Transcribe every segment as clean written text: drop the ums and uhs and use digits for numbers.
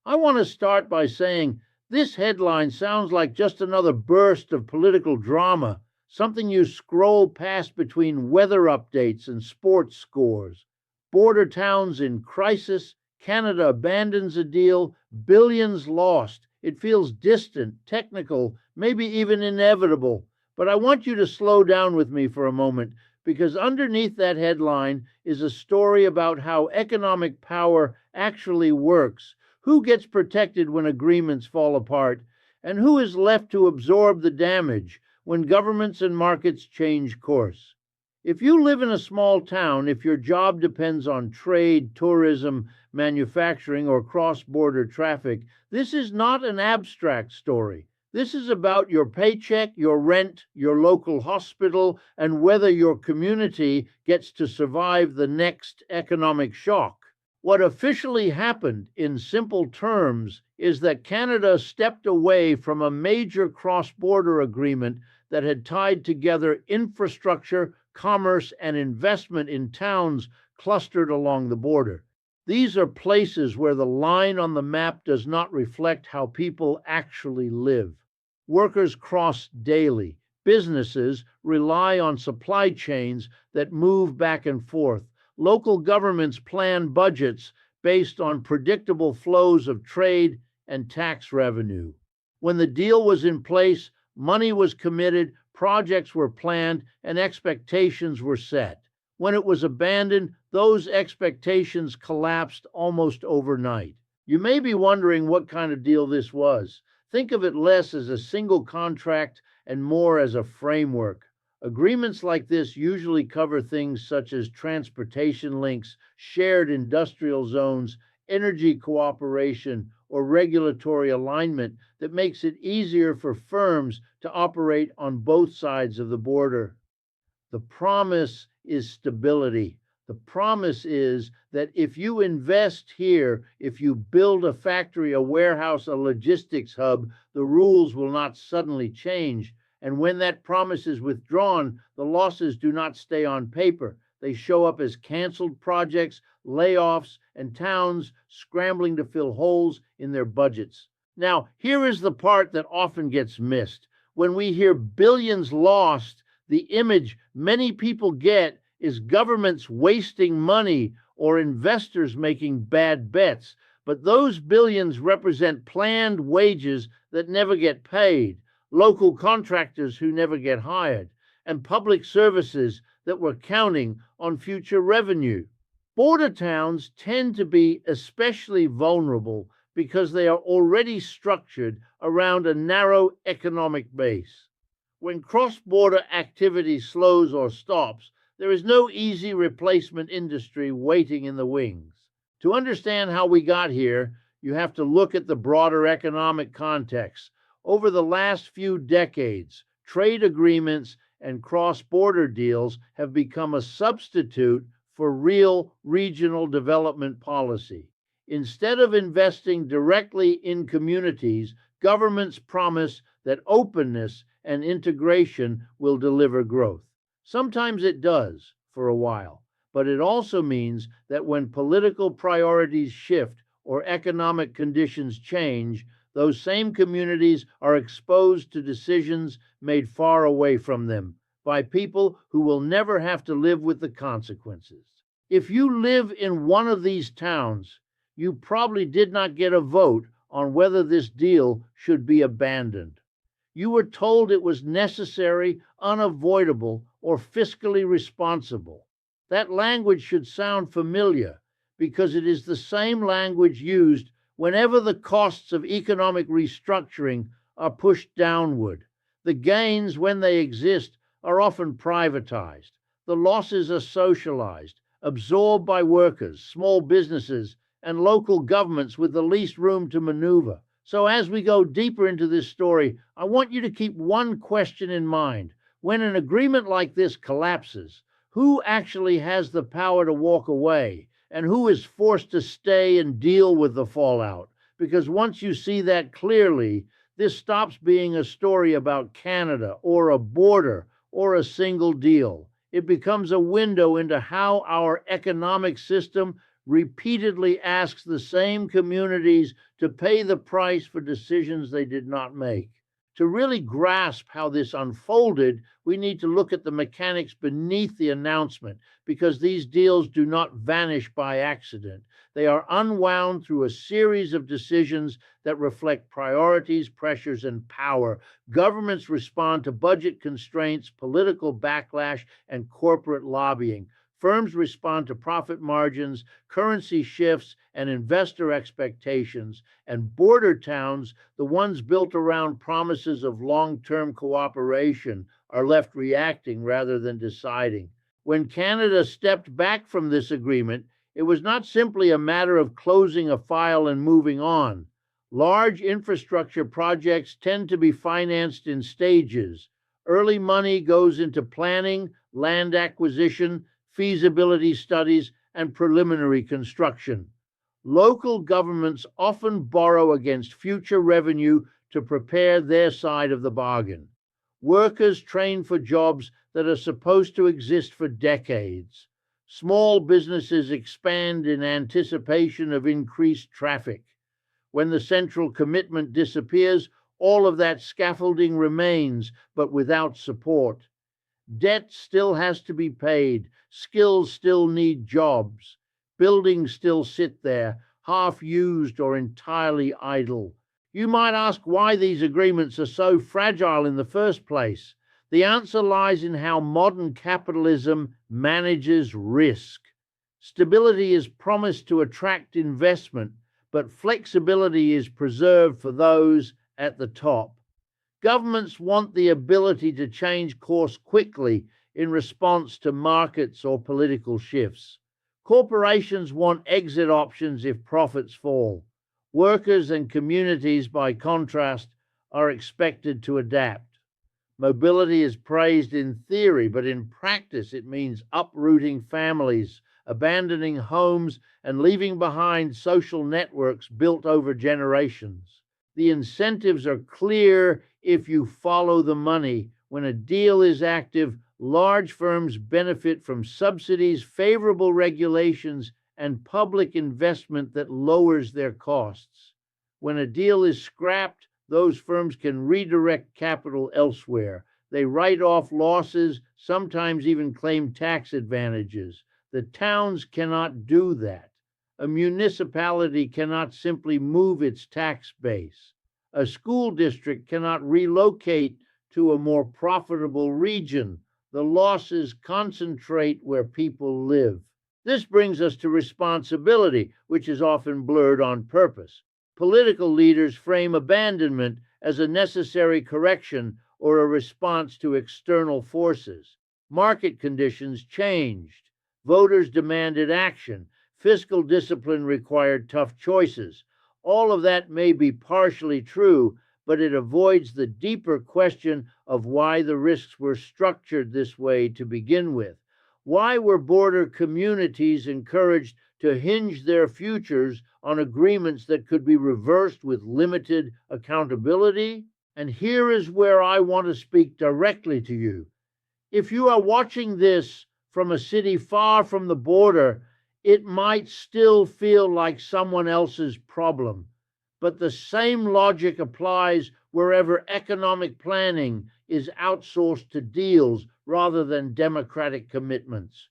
I want to start by saying this headline sounds like just another burst of political drama, something you scroll past between weather updates and sports scores. Border towns in crisis, Canada abandons a deal, billions lost. It feels distant, technical, maybe even inevitable. But I want you to slow down with me for a moment because underneath that headline is a story about how economic power actually works, who gets protected when agreements fall apart, and who is left to absorb the damage when governments and markets change course. If you live in a small town, if your job depends on trade, tourism, manufacturing, or cross border traffic, this is not an abstract story. This is about your paycheck, your rent, your local hospital, and whether your community gets to survive the next economic shock. What officially happened, in simple terms, is that Canada stepped away from a major cross border agreement that had tied together infrastructure, commerce, and investment in towns clustered along the border. These are places where the line on the map does not reflect how people actually live. Workers cross daily. Businesses rely on supply chains that move back and forth. Local governments plan budgets based on predictable flows of trade and tax revenue. When the deal was in place, money was committed, projects were planned, and expectations were set. When it was abandoned, those expectations collapsed almost overnight. You may be wondering what kind of deal this was. Think of it less as a single contract and more as a framework. Agreements like this usually cover things such as transportation links, shared industrial zones, energy cooperation, or regulatory alignment that makes it easier for firms to operate on both sides of the border. The promise is stability. The promise is that if you invest here, if you build a factory, a warehouse, a logistics hub, the rules will not suddenly change. And when that promise is withdrawn, the losses do not stay on paper. They show up as canceled projects, layoffs, and towns scrambling to fill holes in their budgets. Now, here is the part that often gets missed. When we hear billions lost, the image many people get is governments wasting money or investors making bad bets. But those billions represent planned wages that never get paid, local contractors who never get hired, and public services that were counting on future revenue. Border towns tend to be especially vulnerable because they are already structured around a narrow economic base. When cross-border activity slows or stops, there is no easy replacement industry waiting in the wings. To understand how we got here, you have to look at the broader economic context. Over the last few decades, trade agreements and cross-border deals have become a substitute for real regional development policy. Instead of investing directly in communities, governments promise that openness and integration will deliver growth. Sometimes it does for a while, but it also means that when political priorities shift or economic conditions change, those same communities are exposed to decisions made far away from them by people who will never have to live with the consequences. If you live in one of these towns, you probably did not get a vote on whether this deal should be abandoned. You were told it was necessary, unavoidable, or fiscally responsible. That language should sound familiar because it is the same language used whenever the costs of economic restructuring are pushed downward. The gains, when they exist, are often privatized. The losses are socialized, absorbed by workers, small businesses, and local governments with the least room to maneuver. So as we go deeper into this story, I want you to keep one question in mind. When an agreement like this collapses, who actually has the power to walk away? And who is forced to stay and deal with the fallout? Because once you see that clearly, this stops being a story about Canada or a border or a single deal. It becomes a window into how our economic system repeatedly asks the same communities to pay the price for decisions they did not make. To really grasp how this unfolded, we need to look at the mechanics beneath the announcement, because these deals do not vanish by accident. They are unwound through a series of decisions that reflect priorities, pressures, and power. Governments respond to budget constraints, political backlash, and corporate lobbying. Firms respond to profit margins, currency shifts, and investor expectations. And border towns, the ones built around promises of long-term cooperation, are left reacting rather than deciding. When Canada stepped back from this agreement, it was not simply a matter of closing a file and moving on. Large infrastructure projects tend to be financed in stages. Early money goes into planning, land acquisition, feasibility studies, and preliminary construction. Local governments often borrow against future revenue to prepare their side of the bargain. Workers train for jobs that are supposed to exist for decades. Small businesses expand in anticipation of increased traffic. When the central commitment disappears, all of that scaffolding remains, but without support. Debt still has to be paid. Skills still need jobs. Buildings still sit there, half used or entirely idle. You might ask why these agreements are so fragile in the first place. The answer lies in how modern capitalism manages risk. Stability is promised to attract investment, but flexibility is preserved for those at the top. Governments want the ability to change course quickly in response to markets or political shifts. Corporations want exit options if profits fall. Workers and communities, by contrast, are expected to adapt. Mobility is praised in theory, but in practice it means uprooting families, abandoning homes, and leaving behind social networks built over generations. The incentives are clear if you follow the money. When a deal is active, large firms benefit from subsidies, favorable regulations, and public investment that lowers their costs. When a deal is scrapped, those firms can redirect capital elsewhere. They write off losses, sometimes even claim tax advantages. The towns cannot do that. A municipality cannot simply move its tax base. A school district cannot relocate to a more profitable region. The losses concentrate where people live. This brings us to responsibility, which is often blurred on purpose. Political leaders frame abandonment as a necessary correction or a response to external forces. Market conditions changed. Voters demanded action. Fiscal discipline required tough choices. All of that may be partially true, but it avoids the deeper question of why the risks were structured this way to begin with. Why were border communities encouraged to hinge their futures on agreements that could be reversed with limited accountability? And here is where I want to speak directly to you. If you are watching this from a city far from the border, it might still feel like someone else's problem. But the same logic applies wherever economic planning is outsourced to deals rather than democratic commitments.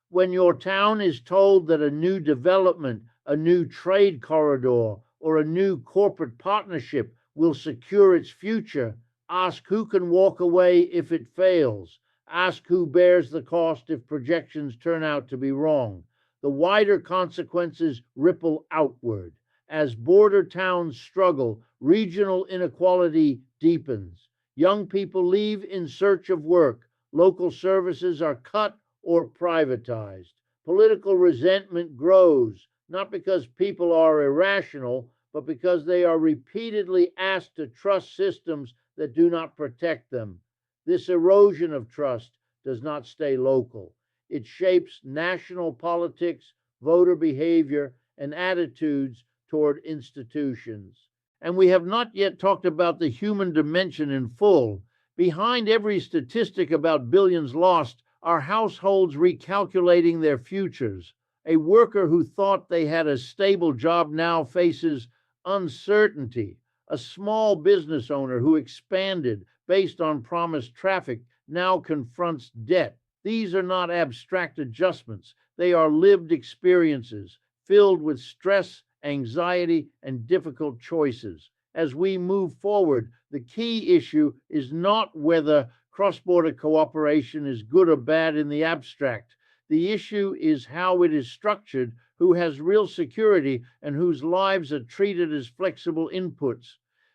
When your town is told that a new development, a new trade corridor, or a new corporate partnership will secure its future, ask who can walk away if it fails. Ask who bears the cost if projections turn out to be wrong. The wider consequences ripple outward. As border towns struggle, regional inequality deepens. Young people leave in search of work. Local services are cut or privatized. Political resentment grows, not because people are irrational, but because they are repeatedly asked to trust systems that do not protect them. This erosion of trust does not stay local. It shapes national politics, voter behavior, and attitudes toward institutions. And we have not yet talked about the human dimension in full. Behind every statistic about billions lost are households recalculating their futures. A worker who thought they had a stable job now faces uncertainty. A small business owner who expanded based on promised traffic now confronts debt. These are not abstract adjustments, they are lived experiences filled with stress, anxiety, and difficult choices. As we move forward, the key issue is not whether cross border cooperation is good or bad in the abstract. The issue is how it is structured, who has real security, and whose lives are treated as flexible inputs.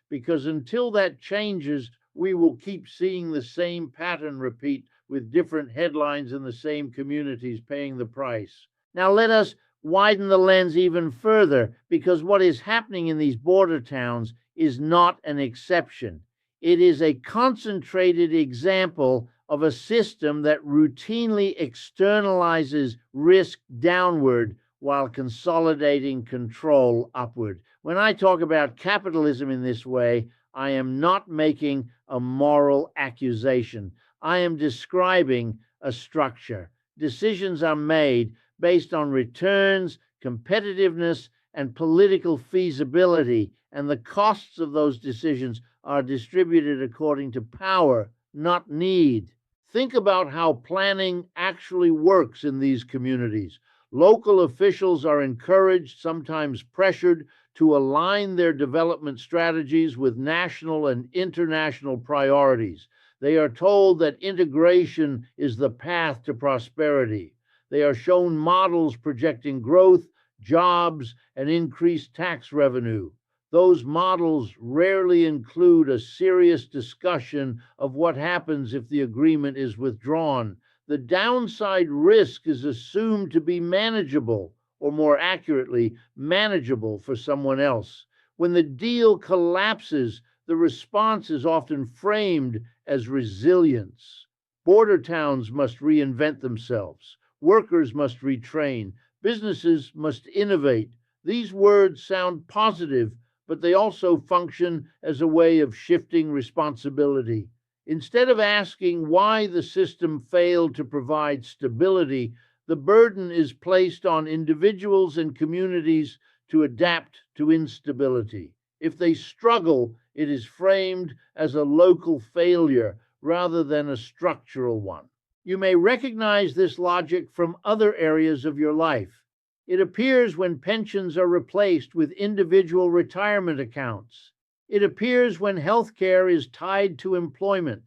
Because until that changes, we will keep seeing the same pattern repeat with different headlines in the same communities paying the price. Now, let us widen the lens even further, because what is happening in these border towns is not an exception. It is a concentrated example of a system that routinely externalizes risk downward while consolidating control upward. When I talk about capitalism in this way, I am not making a moral accusation. I am describing a structure. Decisions are made based on returns, competitiveness, and political feasibility, and the costs of those decisions are distributed according to power, not need. Think about how planning actually works in these communities. Local officials are encouraged, sometimes pressured, to align their development strategies with national and international priorities. They are told that integration is the path to prosperity. They are shown models projecting growth, jobs, and increased tax revenue. Those models rarely include a serious discussion of what happens if the agreement is withdrawn. The downside risk is assumed to be manageable, or more accurately, manageable for someone else. When the deal collapses, the response is often framed as resilience. Border towns must reinvent themselves. Workers must retrain. Businesses must innovate. These words sound positive, but they also function as a way of shifting responsibility. Instead of asking why the system failed to provide stability, the burden is placed on individuals and communities to adapt to instability. If they struggle, it is framed as a local failure rather than a structural one. You may recognize this logic from other areas of your life. It appears when pensions are replaced with individual retirement accounts. It appears when health care is tied to employment.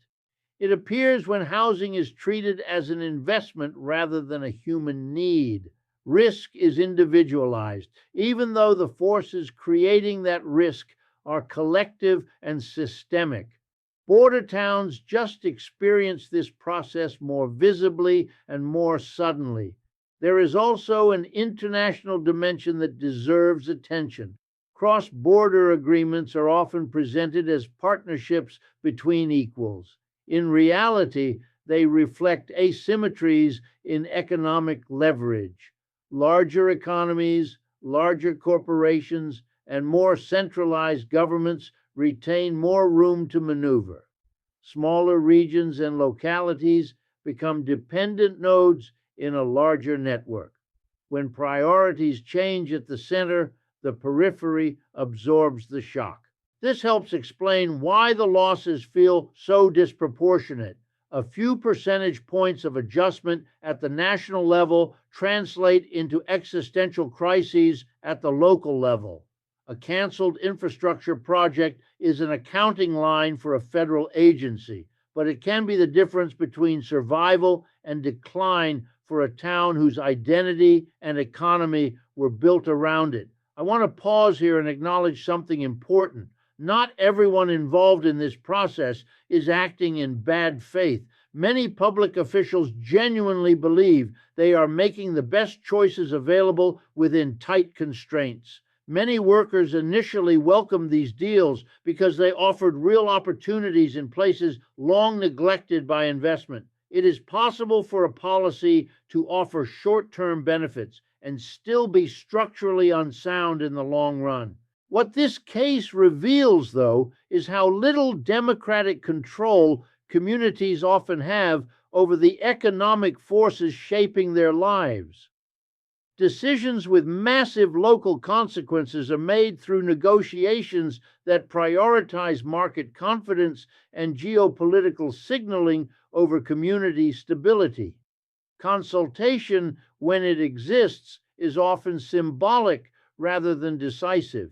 It appears when housing is treated as an investment rather than a human need. Risk is individualized, even though the forces creating that risk are collective and systemic. Border towns just experience this process more visibly and more suddenly. There is also an international dimension that deserves attention. Cross-border agreements are often presented as partnerships between equals. In reality, they reflect asymmetries in economic leverage. Larger economies, larger corporations, and more centralized governments retain more room to maneuver. Smaller regions and localities become dependent nodes in a larger network. When priorities change at the center, the periphery absorbs the shock. This helps explain why the losses feel so disproportionate. A few percentage points of adjustment at the national level translate into existential crises at the local level. A canceled infrastructure project is an accounting line for a federal agency, but it can be the difference between survival and decline for a town whose identity and economy were built around it. I want to pause here and acknowledge something important. Not everyone involved in this process is acting in bad faith. Many public officials genuinely believe they are making the best choices available within tight constraints. Many workers initially welcomed these deals because they offered real opportunities in places long neglected by investment. It is possible for a policy to offer short-term benefits and still be structurally unsound in the long run. What this case reveals, though, is how little democratic control communities often have over the economic forces shaping their lives. Decisions with massive local consequences are made through negotiations that prioritize market confidence and geopolitical signaling over community stability. Consultation, when it exists, is often symbolic rather than decisive.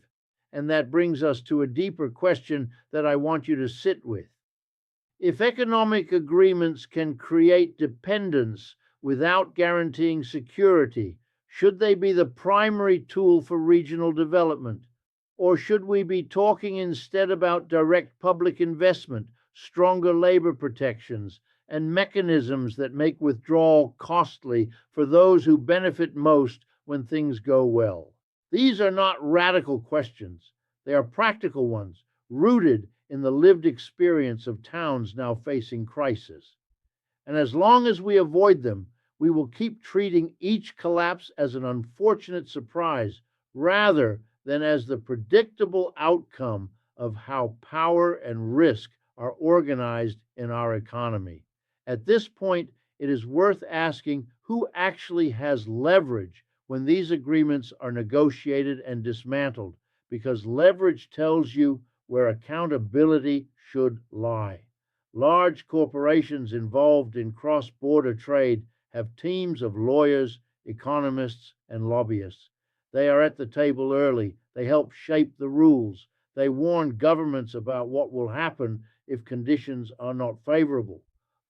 And that brings us to a deeper question that I want you to sit with. If economic agreements can create dependence without guaranteeing security, should they be the primary tool for regional development? Or should we be talking instead about direct public investment, stronger labor protections, and mechanisms that make withdrawal costly for those who benefit most when things go well? These are not radical questions. They are practical ones, rooted in the lived experience of towns now facing crisis. And as long as we avoid them, we will keep treating each collapse as an unfortunate surprise rather than as the predictable outcome of how power and risk are organized in our economy. At this point, it is worth asking who actually has leverage when these agreements are negotiated and dismantled, because leverage tells you where accountability should lie. Large corporations involved in cross-border trade have teams of lawyers, economists, and lobbyists. They are at the table early. They help shape the rules. They warn governments about what will happen if conditions are not favorable.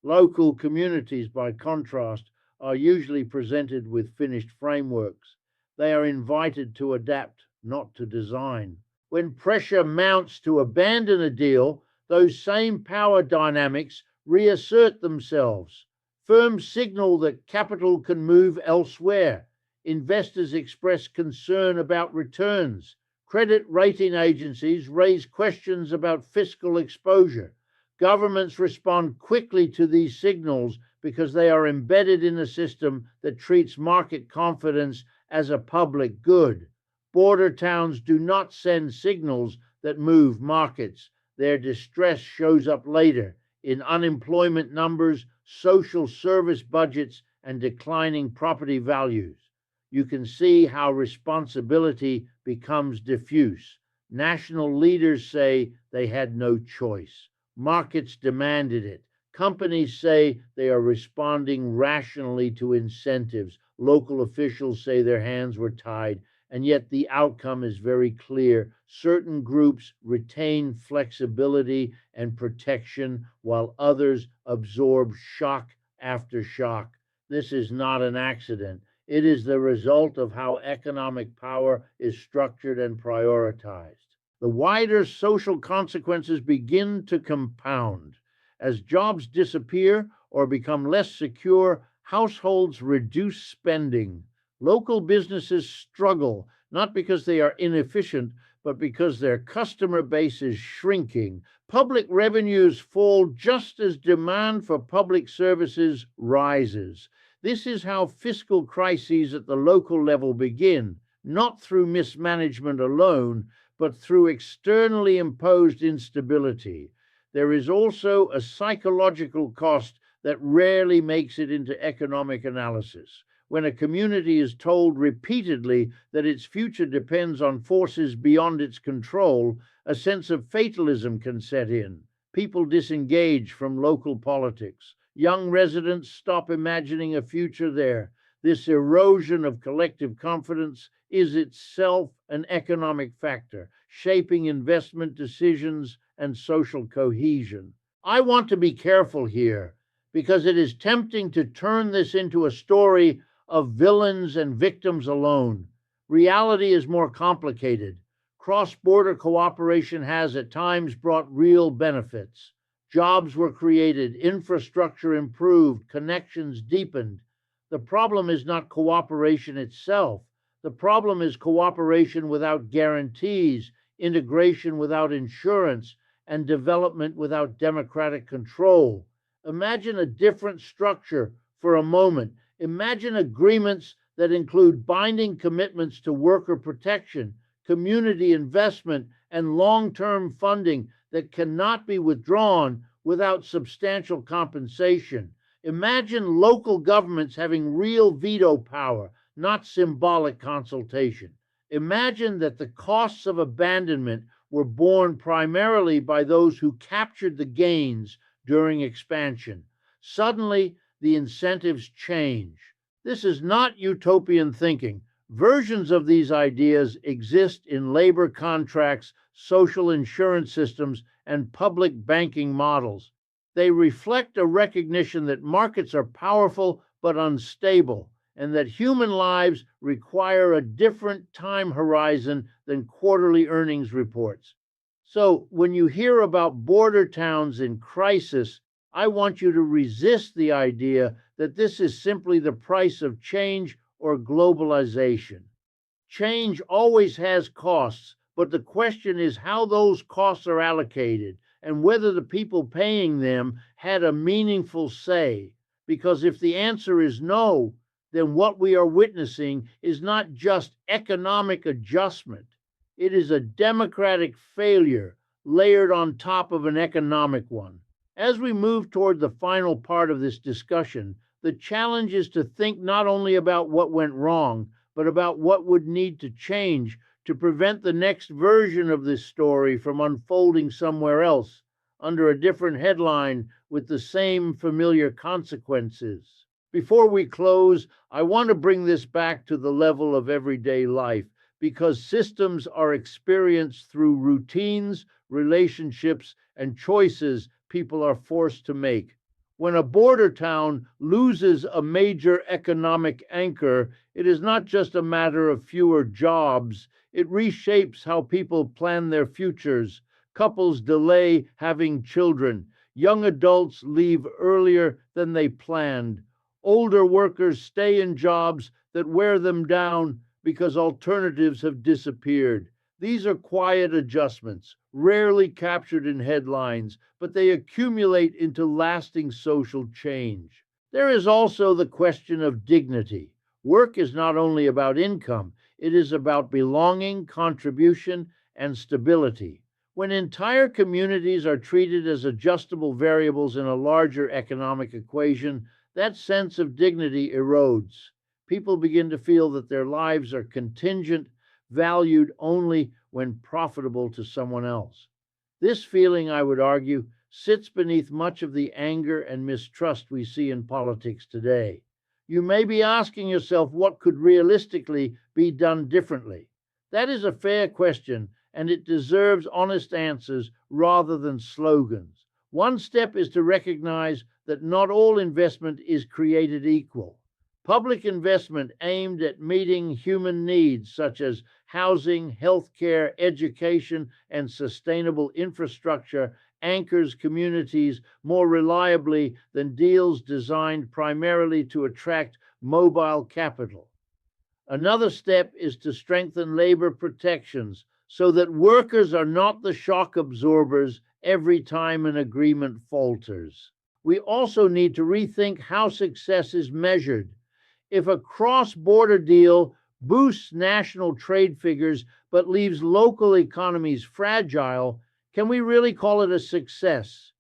Local communities, by contrast, are usually presented with finished frameworks. They are invited to adapt, not to design. When pressure mounts to abandon a deal, those same power dynamics reassert themselves. Firms signal that capital can move elsewhere. Investors express concern about returns. Credit rating agencies raise questions about fiscal exposure. Governments respond quickly to these signals because they are embedded in a system that treats market confidence as a public good. Border towns do not send signals that move markets. Their distress shows up later in unemployment numbers, social service budgets, and declining property values. You can see how responsibility becomes diffuse. National leaders say they had no choice. Markets demanded it. Companies say they are responding rationally to incentives. Local officials say their hands were tied. And yet the outcome is very clear. Certain groups retain flexibility and protection while others absorb shock after shock. This is not an accident. It is the result of how economic power is structured and prioritized. The wider social consequences begin to compound. As jobs disappear or become less secure, households reduce spending. Local businesses struggle, not because they are inefficient, but because their customer base is shrinking. Public revenues fall just as demand for public services rises. This is how fiscal crises at the local level begin, not through mismanagement alone, but through externally imposed instability. There is also a psychological cost that rarely makes it into economic analysis. When a community is told repeatedly that its future depends on forces beyond its control, a sense of fatalism can set in. People disengage from local politics. Young residents stop imagining a future there. This erosion of collective confidence is itself an economic factor, shaping investment decisions and social cohesion. I want to be careful here because it is tempting to turn this into a story of villains and victims alone. Reality is more complicated. Cross-border cooperation has at times brought real benefits. Jobs were created, infrastructure improved, connections deepened. The problem is not cooperation itself. The problem is cooperation without guarantees, integration without insurance, and development without democratic control. Imagine a different structure for a moment. Imagine agreements that include binding commitments to worker protection, community investment, and long-term funding that cannot be withdrawn without substantial compensation. Imagine local governments having real veto power, not symbolic consultation. Imagine that the costs of abandonment were borne primarily by those who captured the gains during expansion. Suddenly, the incentives change. This is not utopian thinking. Versions of these ideas exist in labor contracts, social insurance systems, and public banking models. They reflect a recognition that markets are powerful but unstable, and that human lives require a different time horizon than quarterly earnings reports. So, when you hear about border towns in crisis, I want you to resist the idea that this is simply the price of change or globalization. Change always has costs, but the question is how those costs are allocated and whether the people paying them had a meaningful say. Because if the answer is no, then what we are witnessing is not just economic adjustment, it is a democratic failure layered on top of an economic one. As we move toward the final part of this discussion, the challenge is to think not only about what went wrong, but about what would need to change to prevent the next version of this story from unfolding somewhere else under a different headline with the same familiar consequences. Before we close, I want to bring this back to the level of everyday life because systems are experienced through routines, relationships, and choices people are forced to make. When a border town loses a major economic anchor, it is not just a matter of fewer jobs. It reshapes how people plan their futures. Couples delay having children. Young adults leave earlier than they planned. Older workers stay in jobs that wear them down because alternatives have disappeared. These are quiet adjustments, rarely captured in headlines, but they accumulate into lasting social change. There is also the question of dignity. Work is not only about income, it is about belonging, contribution, and stability. When entire communities are treated as adjustable variables in a larger economic equation, that sense of dignity erodes. People begin to feel that their lives are contingent, valued only when profitable to someone else. This feeling, I would argue, sits beneath much of the anger and mistrust we see in politics today. You may be asking yourself what could realistically be done differently. That is a fair question, and it deserves honest answers rather than slogans. One step is to recognize that not all investment is created equal. Public investment aimed at meeting human needs such as housing, healthcare, education, and sustainable infrastructure anchors communities more reliably than deals designed primarily to attract mobile capital. Another step is to strengthen labor protections so that workers are not the shock absorbers every time an agreement falters. We also need to rethink how success is measured. If a cross-border deal boosts national trade figures but leaves local economies fragile, can we really call it a success?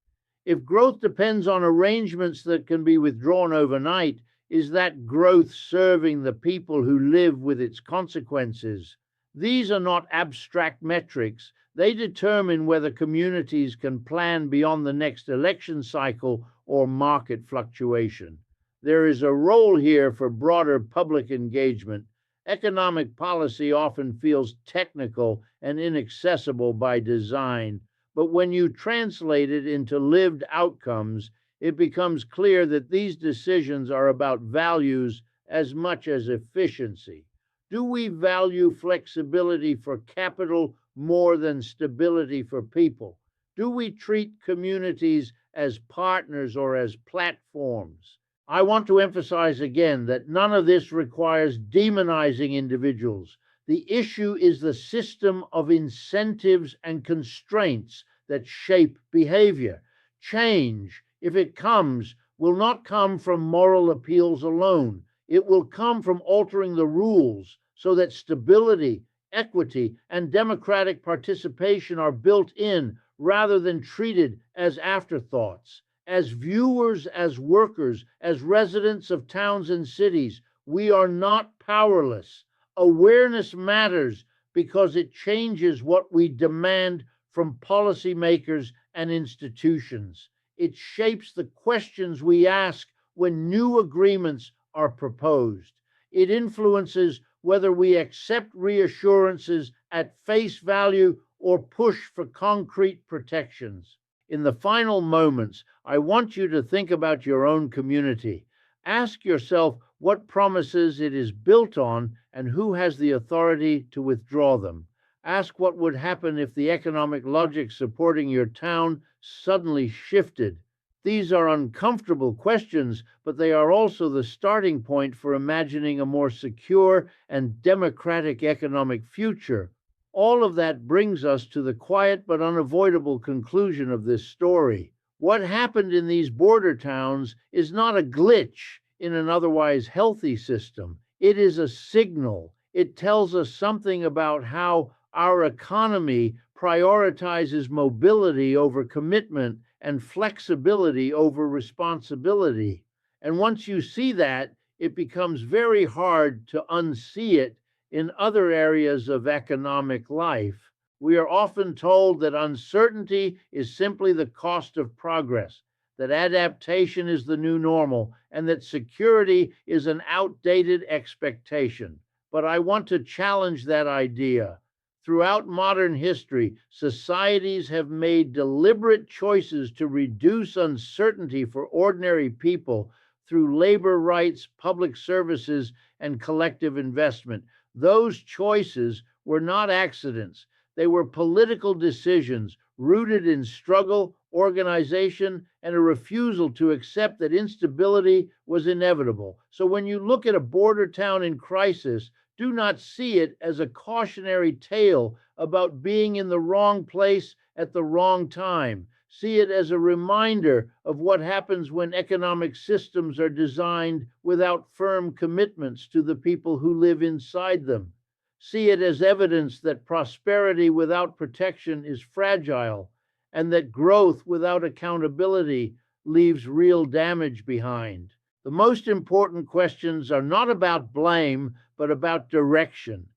If growth depends on arrangements that can be withdrawn overnight, is that growth serving the people who live with its consequences? These are not abstract metrics. They determine whether communities can plan beyond the next election cycle or market fluctuation. There is a role here for broader public engagement. Economic policy often feels technical and inaccessible by design, but when you translate it into lived outcomes, it becomes clear that these decisions are about values as much as efficiency. Do we value flexibility for capital more than stability for people? Do we treat communities as partners or as platforms? I want to emphasize again that none of this requires demonizing individuals. The issue is the system of incentives and constraints that shape behavior. Change, if it comes, will not come from moral appeals alone. It will come from altering the rules so that stability, equity, and democratic participation are built in rather than treated as afterthoughts. As viewers, as workers, as residents of towns and cities, We are not powerless. Awareness matters because it changes what we demand from policymakers and institutions. It shapes the questions we ask when new agreements are proposed. It influences whether we accept reassurances at face value or push for concrete protections. In the final moments, I want you to think about your own community. Ask yourself what promises it is built on and who has the authority to withdraw them. Ask what would happen if the economic logic supporting your town suddenly shifted. These are uncomfortable questions, but they are also the starting point for imagining a more secure and democratic economic future. All of that brings us to the quiet but unavoidable conclusion of this story. What happened in these border towns is not a glitch in an otherwise healthy system. It is a signal. It tells us something about how our economy prioritizes mobility over commitment and flexibility over responsibility. And once you see that, it becomes very hard to unsee it in other areas of economic life. We are often told that uncertainty is simply the cost of progress, that adaptation is the new normal, and that security is an outdated expectation. But I want to challenge that idea. Throughout modern history, societies have made deliberate choices to reduce uncertainty for ordinary people through labor rights, public services, and collective investment. Those choices were not accidents. They were political decisions rooted in struggle, organization, and a refusal to accept that instability was inevitable. So when you look at a border town in crisis, do not see it as a cautionary tale about being in the wrong place at the wrong time. See it as a reminder of what happens when economic systems are designed without firm commitments to the people who live inside them. See it as evidence that prosperity without protection is fragile and that growth without accountability leaves real damage behind. The most important questions are not about blame, but about direction.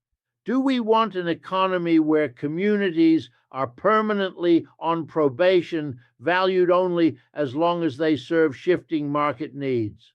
Do we want an economy where communities are permanently on probation, valued only as long as they serve shifting market needs?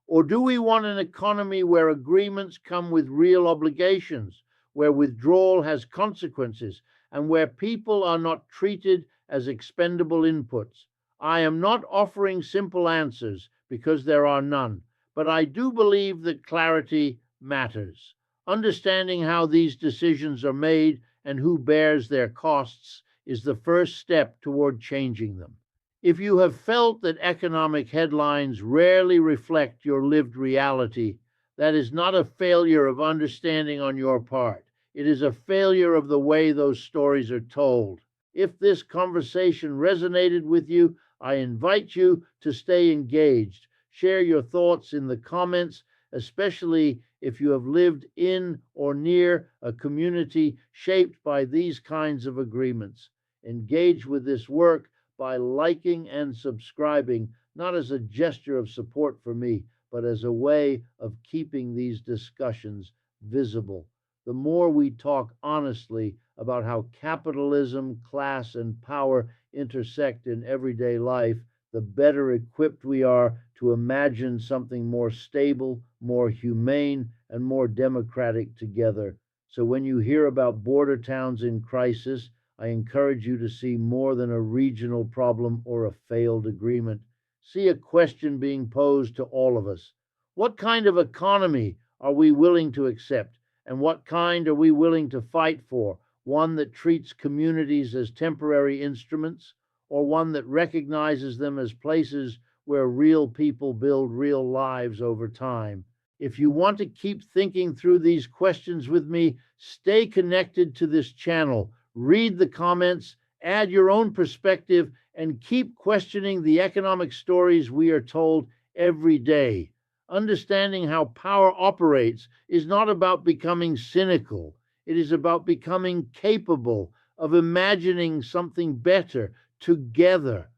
Or do we want an economy where agreements come with real obligations, where withdrawal has consequences, and where people are not treated as expendable inputs? I am not offering simple answers because there are none, but I do believe that clarity matters. Understanding how these decisions are made and who bears their costs is the first step toward changing them. If you have felt that economic headlines rarely reflect your lived reality, that is not a failure of understanding on your part. It is a failure of the way those stories are told. If this conversation resonated with you, I invite you to stay engaged. Share your thoughts in the comments, especially if you have lived in or near a community shaped by these kinds of agreements. Engage with this work by liking and subscribing, not as a gesture of support for me, but as a way of keeping these discussions visible. The more we talk honestly about how capitalism, class, and power intersect in everyday life, the better equipped we are to imagine something more stable, more humane, and more democratic together. So when you hear about border towns in crisis, I encourage you to see more than a regional problem or a failed agreement. See a question being posed to all of us. What kind of economy are we willing to accept? And what kind are we willing to fight for? One that treats communities as temporary instruments, or one that recognizes them as places where real people build real lives over time? If you want to keep thinking through these questions with me, stay connected to this channel. Read the comments, add your own perspective, and keep questioning the economic stories we are told every day. Understanding how power operates is not about becoming cynical. It is about becoming capable of imagining something better together.